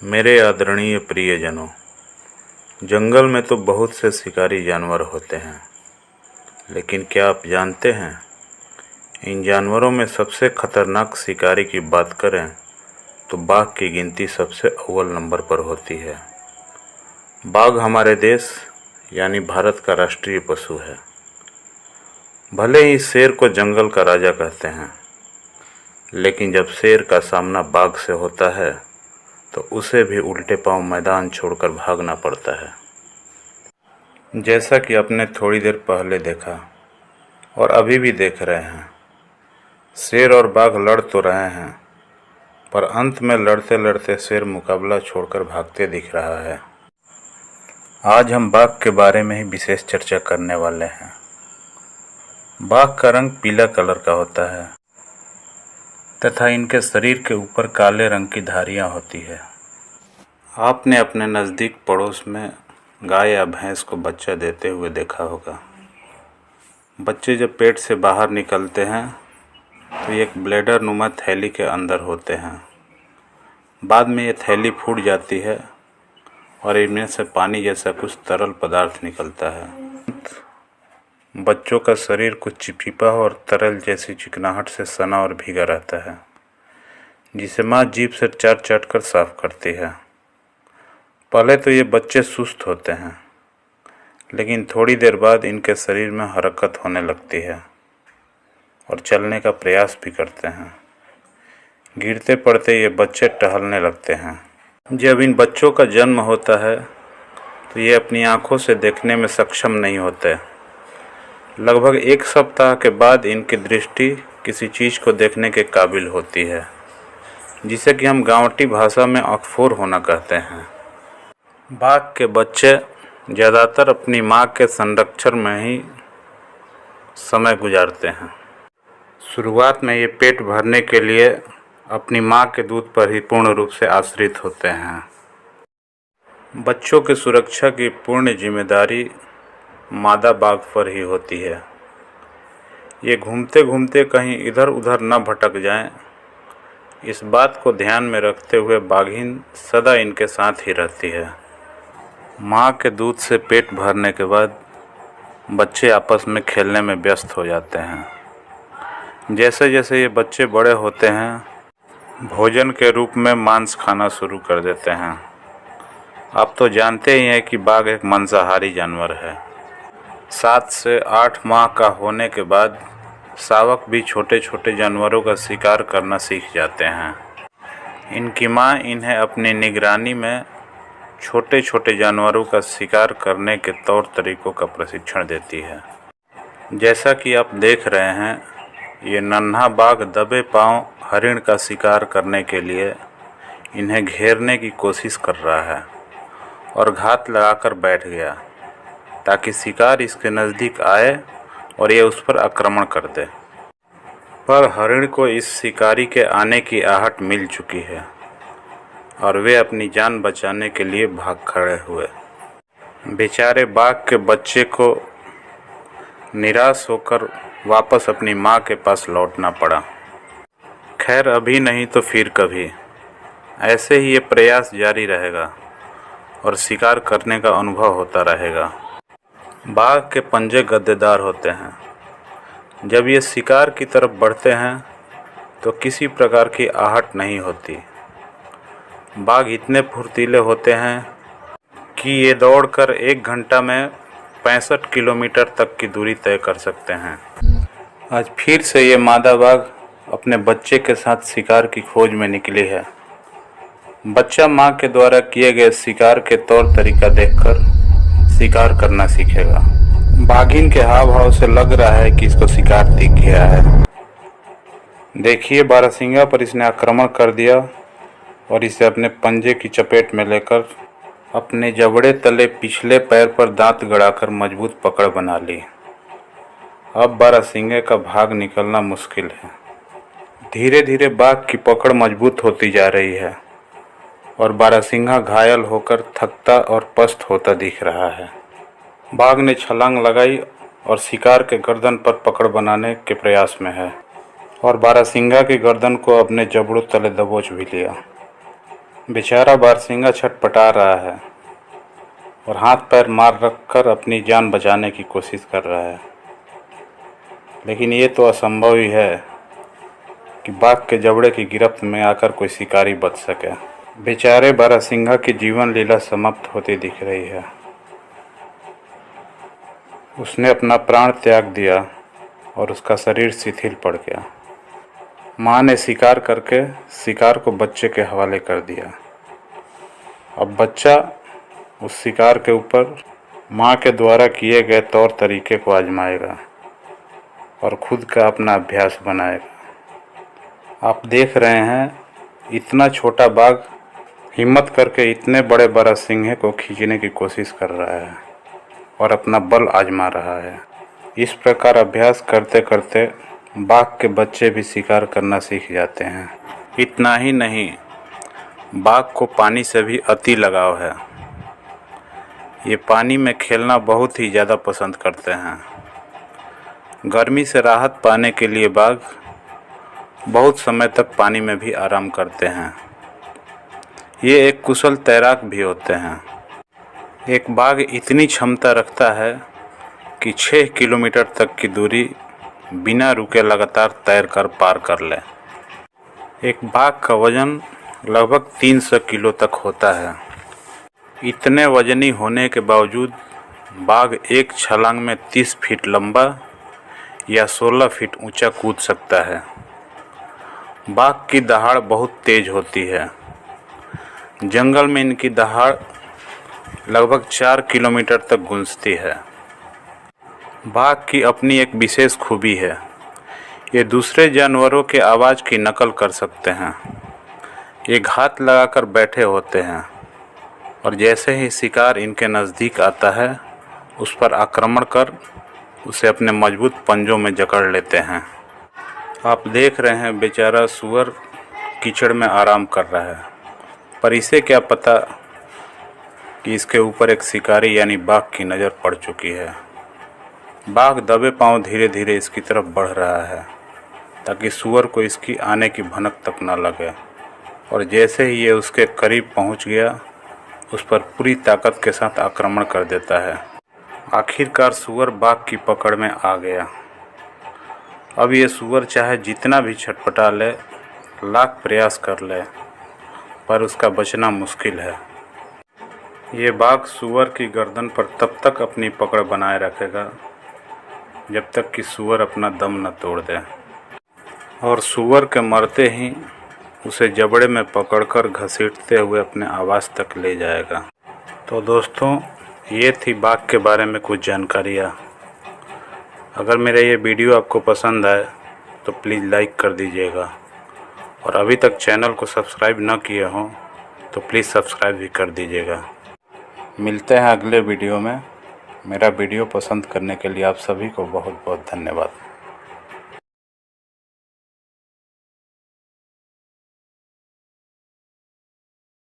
मेरे आदरणीय प्रियजनों, जंगल में तो बहुत से शिकारी जानवर होते हैं, लेकिन क्या आप जानते हैं इन जानवरों में सबसे खतरनाक शिकारी की बात करें तो बाघ की गिनती सबसे अव्वल नंबर पर होती है। बाघ हमारे देश यानी भारत का राष्ट्रीय पशु है। भले ही शेर को जंगल का राजा कहते हैं, लेकिन जब शेर का सामना बाघ से होता है तो उसे भी उल्टे पांव मैदान छोड़कर भागना पड़ता है। जैसा कि आपने थोड़ी देर पहले देखा और अभी भी देख रहे हैं, शेर और बाघ लड़ तो रहे हैं, पर अंत में लड़ते लड़ते शेर मुकाबला छोड़कर भागते दिख रहा है। आज हम बाघ के बारे में ही विशेष चर्चा करने वाले हैं। बाघ का रंग पीला कलर का होता है तथा इनके शरीर के ऊपर काले रंग की धारियां होती है। आपने अपने नज़दीक पड़ोस में गाय या भैंस को बच्चा देते हुए देखा होगा। बच्चे जब पेट से बाहर निकलते हैं तो ये एक ब्लैडर नुमा थैली के अंदर होते हैं। बाद में ये थैली फूट जाती है और इनमें से पानी जैसा कुछ तरल पदार्थ निकलता है। बच्चों का शरीर कुछ चिपचिपा और तरल जैसी चिकनाहट से सना और भीगा रहता है, जिसे माँ जीभ से चाट चाट कर साफ करती है। पहले तो ये बच्चे सुस्त होते हैं, लेकिन थोड़ी देर बाद इनके शरीर में हरकत होने लगती है और चलने का प्रयास भी करते हैं। गिरते पड़ते ये बच्चे टहलने लगते हैं। जब इन बच्चों का जन्म होता है तो ये अपनी आँखों से देखने में सक्षम नहीं होते। लगभग 1 सप्ताह के बाद इनकी दृष्टि किसी चीज़ को देखने के काबिल होती है, जिसे कि हम गाँवटी भाषा में अकफोर होना कहते हैं। बाघ के बच्चे ज़्यादातर अपनी माँ के संरक्षण में ही समय गुजारते हैं। शुरुआत में ये पेट भरने के लिए अपनी माँ के दूध पर ही पूर्ण रूप से आश्रित होते हैं। बच्चों की सुरक्षा की पूर्ण जिम्मेदारी मादा बाघ पर ही होती है। ये घूमते घूमते कहीं इधर उधर न भटक जाएं, इस बात को ध्यान में रखते हुए बाघिन सदा इनके साथ ही रहती है। माँ के दूध से पेट भरने के बाद बच्चे आपस में खेलने में व्यस्त हो जाते हैं। जैसे जैसे ये बच्चे बड़े होते हैं, भोजन के रूप में मांस खाना शुरू कर देते हैं। आप तो जानते ही हैं कि बाघ एक मांसाहारी जानवर है। 7 से 8 माह का होने के बाद शावक भी छोटे छोटे जानवरों का शिकार करना सीख जाते हैं। इनकी माँ इन्हें अपनी निगरानी में छोटे छोटे जानवरों का शिकार करने के तौर तरीकों का प्रशिक्षण देती है। जैसा कि आप देख रहे हैं, ये नन्हा बाघ दबे पांव हरिण का शिकार करने के लिए इन्हें घेरने की कोशिश कर रहा है और घात लगाकर बैठ गया, ताकि शिकार इसके नज़दीक आए और ये उस पर आक्रमण कर दे। पर हरिण को इस शिकारी के आने की आहट मिल चुकी है और वे अपनी जान बचाने के लिए भाग खड़े हुए। बेचारे बाघ के बच्चे को निराश होकर वापस अपनी माँ के पास लौटना पड़ा। खैर, अभी नहीं तो फिर कभी ऐसे ही ये प्रयास जारी रहेगा और शिकार करने का अनुभव होता रहेगा। बाघ के पंजे गद्देदार होते हैं। जब ये शिकार की तरफ बढ़ते हैं तो किसी प्रकार की आहट नहीं होती। बाघ इतने फुर्तीले होते हैं कि ये दौड़कर 1 घंटा में 65 किलोमीटर तक की दूरी तय कर सकते हैं। आज फिर से ये मादा बाघ अपने बच्चे के साथ शिकार की खोज में निकली है। बच्चा माँ के द्वारा किए गए शिकार के तौर तरीका देखकर शिकार करना सीखेगा। बाघिन के हाव भाव से लग रहा है कि इसको शिकार दिख गया है। देखिए, बारहसिंगा पर इसने आक्रमण कर दिया और इसे अपने पंजे की चपेट में लेकर अपने जबड़े तले पिछले पैर पर दांत गड़ाकर मजबूत पकड़ बना ली। अब बारहसिंगे का भाग निकलना मुश्किल है। धीरे धीरे बाघ की पकड़ मजबूत होती जा रही है और बारहसिंगा घायल होकर थकता और पस्त होता दिख रहा है। बाघ ने छलांग लगाई और शिकार के गर्दन पर पकड़ बनाने के प्रयास में है और बारहसिंगा की गर्दन को अपने जबड़ों तले दबोच भी लिया। बेचारा बारहसिंगा छटपटा रहा है और हाथ पैर मार रख कर अपनी जान बचाने की कोशिश कर रहा है, लेकिन ये तो असंभव ही है कि बाघ के जबड़े की गिरफ्त में आकर कोई शिकारी बच सके। बेचारे बारहसिंगा की जीवन लीला समाप्त होती दिख रही है। उसने अपना प्राण त्याग दिया और उसका शरीर शिथिल पड़ गया। माँ ने शिकार करके शिकार को बच्चे के हवाले कर दिया। अब बच्चा उस शिकार के ऊपर माँ के द्वारा किए गए तौर तरीके को आजमाएगा और खुद का अपना अभ्यास बनाएगा। आप देख रहे हैं, इतना छोटा बाघ हिम्मत करके इतने बड़े बारहसिंगे को खींचने की कोशिश कर रहा है और अपना बल आजमा रहा है। इस प्रकार अभ्यास करते करते बाघ के बच्चे भी शिकार करना सीख जाते हैं। इतना ही नहीं, बाघ को पानी से भी अति लगाव है। ये पानी में खेलना बहुत ही ज़्यादा पसंद करते हैं। गर्मी से राहत पाने के लिए बाघ बहुत समय तक पानी में भी आराम करते हैं। ये एक कुशल तैराक भी होते हैं। एक बाघ इतनी क्षमता रखता है कि 6 किलोमीटर तक की दूरी बिना रुके लगातार तैर कर पार कर ले। एक बाघ का वजन लगभग 300 किलो तक होता है। इतने वजनी होने के बावजूद बाघ एक छलांग में 30 फीट लंबा या 16 फीट ऊंचा कूद सकता है। बाघ की दहाड़ बहुत तेज होती है। जंगल में इनकी दहाड़ लगभग 4 किलोमीटर तक गूंजती है। बाघ की अपनी एक विशेष खूबी है, ये दूसरे जानवरों के आवाज़ की नकल कर सकते हैं। ये घात लगाकर बैठे होते हैं और जैसे ही शिकार इनके नज़दीक आता है उस पर आक्रमण कर उसे अपने मजबूत पंजों में जकड़ लेते हैं। आप देख रहे हैं, बेचारा सूअर कीचड़ में आराम कर रहा है, पर इसे क्या पता कि इसके ऊपर एक शिकारी यानी बाघ की नज़र पड़ चुकी है। बाघ दबे पांव धीरे धीरे इसकी तरफ बढ़ रहा है ताकि सूअर को इसकी आने की भनक तक न लगे, और जैसे ही ये उसके करीब पहुंच गया उस पर पूरी ताकत के साथ आक्रमण कर देता है। आखिरकार सूअर बाघ की पकड़ में आ गया। अब ये सूअर चाहे जितना भी छटपटा ले, लाख प्रयास कर ले, पर उसका बचना मुश्किल है। ये बाघ सूअर की गर्दन पर तब तक अपनी पकड़ बनाए रखेगा जब तक कि सूअर अपना दम न तोड़ दे, और सूअर के मरते ही उसे जबड़े में पकड़कर घसीटते हुए अपने आवास तक ले जाएगा। तो दोस्तों, ये थी बाघ के बारे में कुछ जानकारियाँ। अगर मेरा ये वीडियो आपको पसंद आए तो प्लीज़ लाइक कर दीजिएगा, और अभी तक चैनल को सब्सक्राइब न किए हों तो प्लीज़ सब्सक्राइब भी कर दीजिएगा। मिलते हैं अगले वीडियो में। मेरा वीडियो पसंद करने के लिए आप सभी को बहुत बहुत धन्यवाद।